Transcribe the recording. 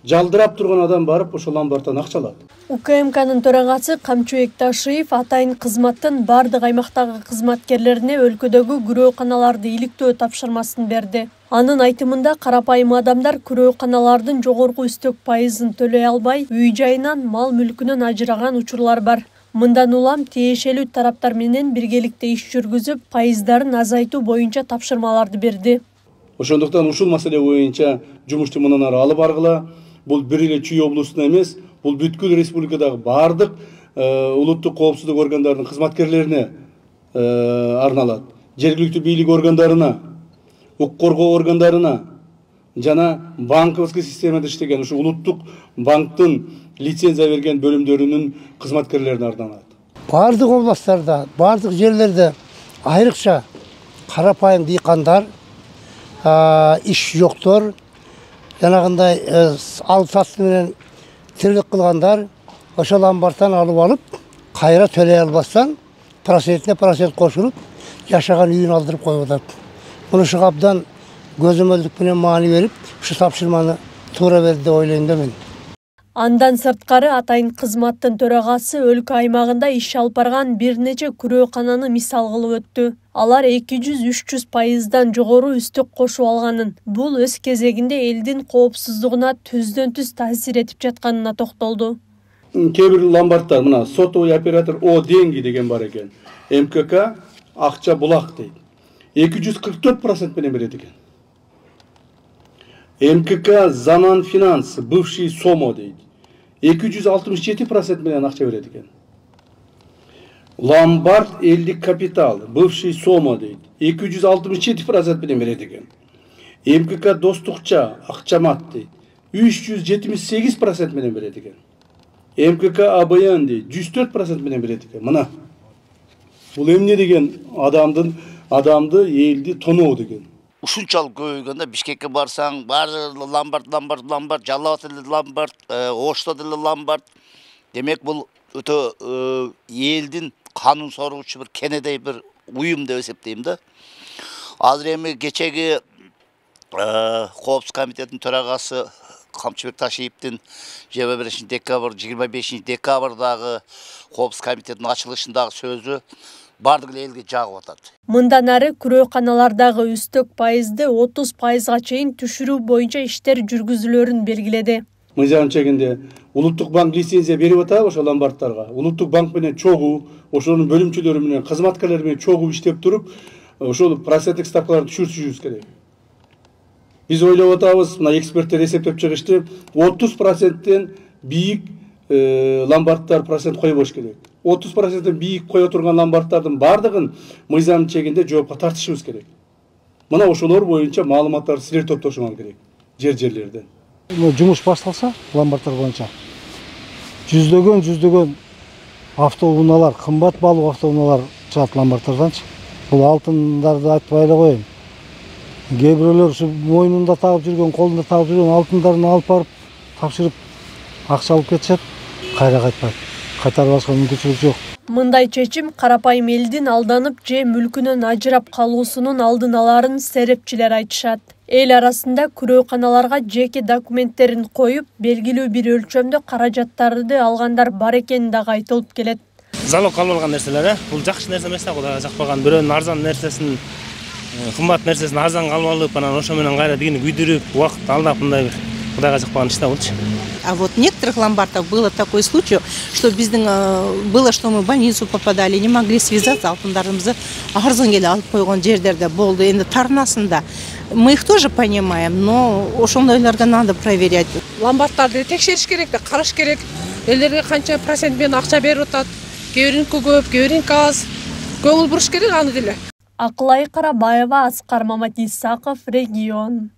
Жалдырап турган адам барып ошол ломбардтан акча алат. УКМКнын төрагасы Камчыбек Ташиев атайын кызматтын бардык аймактагы кызматкерлерине өлкөдөгү күрөөканаларды иликтөө тапшырмасын берди. Анын айтымында карапайым адамдар күрөөканалардын жогорку үстөк пайызын төлөй албай, үй-жайынан, мал-мүлкүнөн ажыраган учурлар бар. Мындан улам тиешелүү тараптар менен биргеликте иш жүргүзүп, пайыздарын азайтуу боюнча тапшырмаларды берди. Ошондуктан ушул маселе боюнча жумушту мындан ары алып баргыла. Бул бир эле Чүй облусуна эмес, бул бүткүл республикадагы бардык улуттук коопсуздук органдарынын кызматкерлерине арналат. Жергиликтүү бийлик органдарына, укук коргоо органдарына жана банковский системада иштеген ушу улуттук банктын лицензия берген бөлүмдөрүнүн кызматкерлерине арналат. Бардык областтарда, бардык жерлерде айрыкча карапайым дыйкандар, иш жоктор, жанагындай ал-саты менен тирлик кылгандар ошол ломбардтан алып, кайра төлөй албастан процентине процент кошулуп, жашаган үйүн алдырып коюп атат. Мунушу абдан көзөмөлдүк менен маани берип, ушу тапшырманы туура берди деп ойлойм да мен. Андан сырткары атайын кызматтын төрагасы өлкө аймагында иш алып барган бир нече күрөөкананы мисал кылып өттү. Алар 200-300% жогору үстөк кошуп алганын, бул өз кезегинде элдин коопсуздугуна түздөн-түз таасир этип жатканына токтолду. Кээ бир ломбардтар мына сотовый оператор О деньги деген бар экен. МКК акча булак дейт. 244% менен берет экен. МКК Заман финанс, бывший Сомо дейт. 267% менен акча берет экен. Ломбард элдик капитал, бывший Сомо дейт. 267% менен берет экен. МКК Достукча, Акчамат дейт. 378% менен берет экен. МКК АБН дейт. 104% менен берет экен. Мына. Бул эмне деген адамды элди тоноо деген. Ушунчалык көбөйгөндө Бишкекке барсаң, бар ломбард, Жалал Абад деле ломбард, Ошто деле ломбард. Демек бул өтө элдин канун соргучу бир кенедей бир уюм деп эсептейм да. Азыр эми кечеги коопсуздук комитетинин төрагасы Камчыбек Ташиевдин 25 декабрдагы коопсуздук комитетинин ачылышындагы сөзү бардык элге жагып атат. Мындан ары күрөөканалардагы үстөк пайызды 30%га чейин түшүрүү боюнча иштер жүргүзүлөрүн белгиледи. Мыйзам чегинде улуттук банк лицензия берип атабы ошол ломбардтарга. Улуттук банк менен чогуу, ошонун бөлүмчөлөрү менен, кызматкерлери менен чогуу иштеп туруп, ошол проценттик ставкаларды түшүрүшүбүз керек. Биз ойлоп атабыз, мына эксперттер эсептеп чыгышты, 30%тен бийик ломбардтар процент койбош керек. 30%тен бийик кое турган ломбардтардын бардыгын мыйзам чегинде жоопко тартышыбыз керек. Мына ошолор боюнча маалыматтарды силер топтошуңар керек, жерлерден. Жумуш башталса, ломбардтар боюнча жүздөгөн автоунаалар, кымбат баалуу автоунаалар чыгат ломбардтарданчы. Бул алтындарды айтпай эле коеюн. Кээ бирөөлөр ушу мойнунда тагып жүргөн, колунда тагып жүргөн алтындарын алып барып, тапшырып, акча алып кетишет, кайра кайтпайт. Кайтарып алышка мүмкүнчүлүк жок. Мындай чечим карапайым элдин алданып же мүлкүнөн ажырап калуусунун алдын аларын серепчилер айтышат. Эл арасында күрөөканаларга жеке документтерин коюп, белгилүү бир өлчөмдө каражаттарды алгандар бар экени дагы айтылып келет. Залог калып алган нерселер, бул жакшы нерсе эмес да, Кудайга жакпаган. Бирөөнүн арзан нерсесин, кымбат нерсесин арзан калып алып, анан ошо менен кайра дегени күйдүрүп, убакыт алдап мындай бир Кудайга жакпаган иш да болчу. А вот в некоторых ломбардах было такой случай, что было, что мы в больницу попадали, не могли связаться, алтындарымызды арзан келе алып койгон жерлерде болду. Энди тарнасында мы их тоже понимаем, но ошондойлорго надо проверять. Ломбардтарды текшериш керек да, караш керек. Элдерге канча процент менен акча берип атат, кээ бириники көп, кээ бириники аз. Көңүл буруш керек аны деле. Акылай Карабаева, Аскар Маматисаков, Регион.